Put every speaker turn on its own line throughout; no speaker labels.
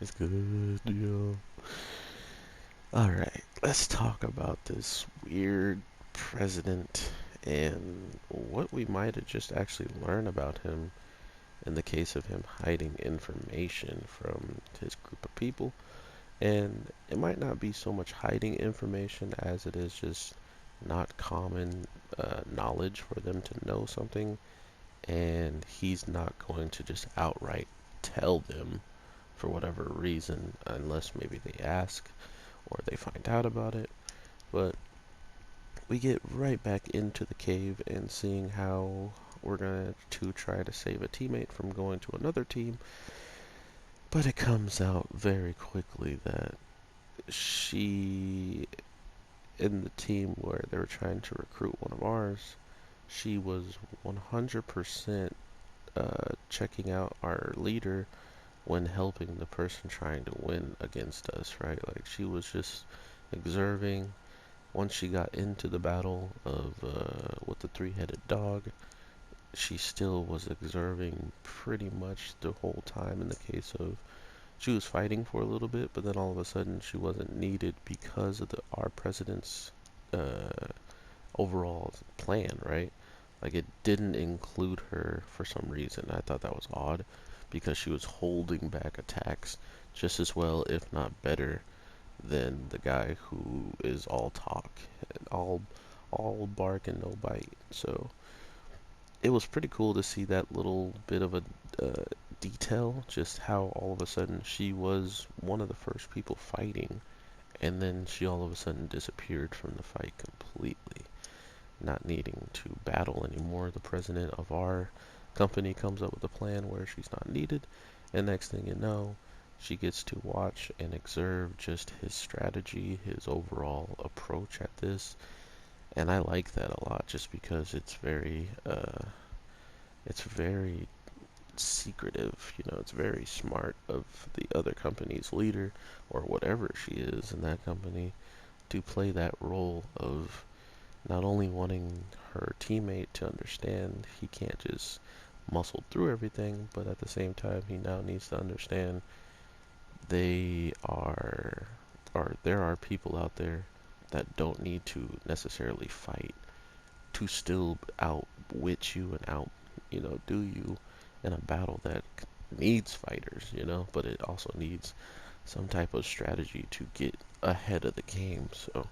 It's good, yo. Alright, let's talk about this weird president and what we might have just actually learned about him in the case of him hiding information from his group of people. And it might not be so much hiding information as it is just not common knowledge for them to know something, and he's not going to just outright tell them for whatever reason unless maybe they ask or they find out about it. But we get right back into the cave and seeing how we're going to try to save a teammate from going to another team. But it comes out very quickly that she, in the team where they were trying to recruit one of ours, she was 100% checking out our leader when helping the person trying to win against us, right? Like she was just observing. Once she got into the battle of with the three-headed dog, she still was observing pretty much the whole time. In the case of she was fighting for a little bit, but then all of a sudden she wasn't needed because of our president's uh, overall plan, right? Like it didn't include her for some reason. I thought that was odd because she was holding back attacks just as well, if not better, than the guy who is all talk and all bark and no bite. So it was pretty cool to see that little bit of a uh, detail, just how all of a sudden she was one of the first people fighting, and then she all of a sudden disappeared from the fight completely, not needing to battle anymore. The president of our company comes up with a plan where she's not needed, and next thing you know, she gets to watch and observe just his strategy, his overall approach at this, and I like that a lot just because it's very secretive, it's very smart of the other company's leader or whatever she is in that company to play that role of not only wanting her teammate to understand he can't just muscle through everything, but at the same time he now needs to understand they are or there are people out there that don't need to necessarily fight to still outwit you and do you in a battle that needs fighters, but it also needs some type of strategy to get ahead of the game. So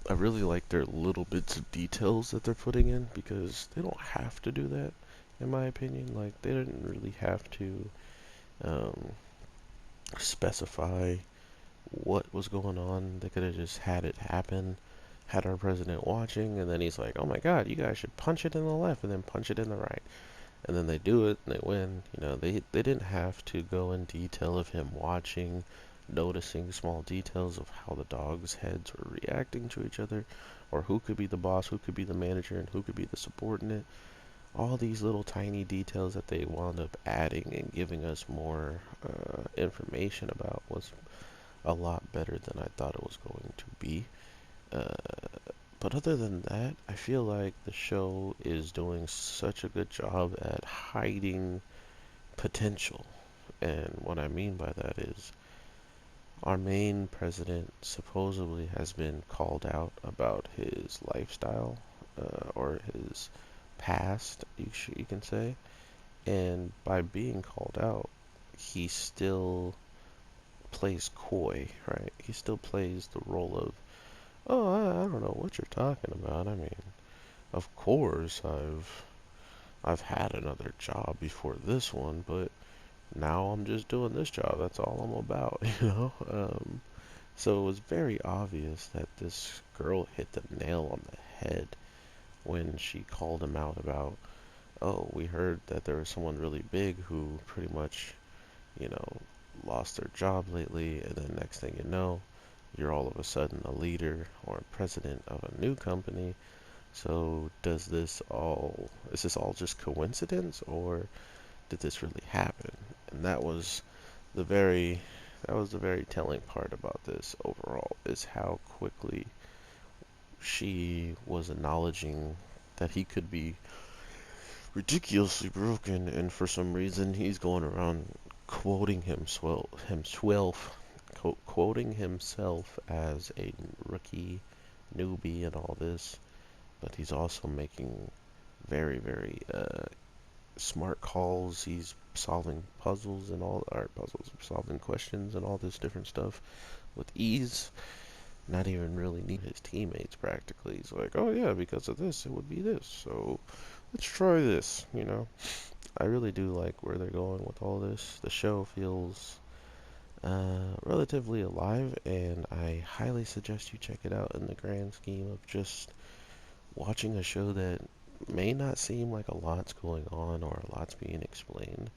I really like their little bits of details that they're putting in because they don't have to do that, in my opinion. Like they didn't really have to um, specify what was going on. They could have just had it happen, had our president watching, and then he's like, "Oh my God, you guys should punch it in the left and then punch it in the right." And then they do it and they win. They didn't have to go in detail of him watching, noticing small details of how the dogs' heads were reacting to each other, or who could be the boss, who could be the manager, and who could be the subordinate. All these little tiny details that they wound up adding and giving us more information about was a lot better than I thought it was going to be. Uh, but other than that, I feel like the show is doing such a good job at hiding potential. And what I mean by that is our main president supposedly has been called out about his lifestyle or his past, you can say. And by being called out, he still plays coy, right? He still plays the role of, oh, I don't know what you're talking about. I mean, of course, I've had another job before this one, but now I'm just doing this job. That's all I'm about, you know? So it was very obvious that this girl hit the nail on the head when she called him out about, oh, we heard that there was someone really big who pretty much, you know, lost their job lately, and then next thing you know, you're all of a sudden a leader or a president of a new company. So is this all just coincidence, or did this really happen? And the very, that was the very telling part about this overall, is how quickly she was acknowledging that he could be ridiculously broken, and for some reason he's going around quoting himself as a rookie newbie and all this, but he's also making very, very smart calls. He's solving puzzles and all, or puzzles, solving questions and all this different stuff with ease. Not even really need his teammates practically. He's like, oh yeah, because of this, it would be this. So let's try this. I really do like where they're going with all this. The show feels relatively alive, and I highly suggest you check it out in the grand scheme of just watching a show that may not seem like a lot's going on or a lot's being explained,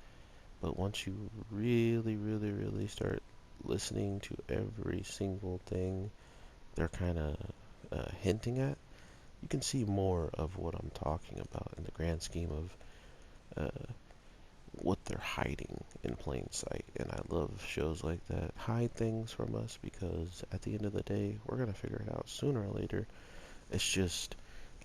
but once you really, really, really start listening to every single thing they're kind of hinting at, you can see more of what I'm talking about in the grand scheme of what they're hiding in plain sight. And I love shows like that hide things from us because at the end of the day, we're gonna figure it out sooner or later. It's just,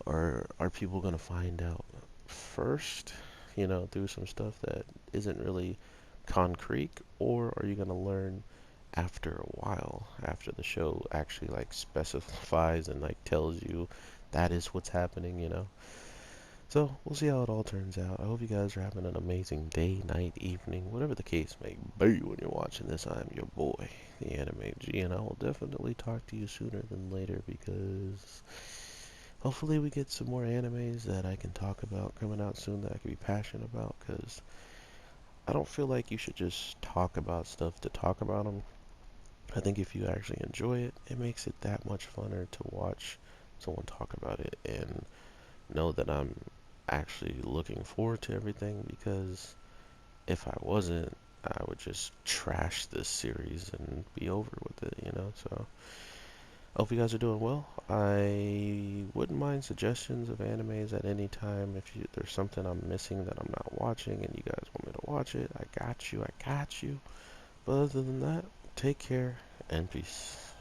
are people gonna find out first, through some stuff that isn't really concrete, or are you gonna learn after a while, after the show actually like specifies and like tells you that is what's happening? So we'll see how it all turns out. I hope you guys are having an amazing day, night, evening, whatever the case may be when you're watching this. I'm your boy, the Anime G, and I will definitely talk to you sooner than later because hopefully we get some more animes that I can talk about coming out soon that I can be passionate about, because I don't feel like you should just talk about stuff to talk about them. I think if you actually enjoy it, it makes it that much funner to watch someone talk about it and know that I'm actually looking forward to everything, because if I wasn't, I would just trash this series and be over with it. So I hope you guys are doing well. I wouldn't mind suggestions of animes at any time. If there's something I'm missing that I'm not watching and you guys want me to watch it, I got you. But other than that, take care and peace.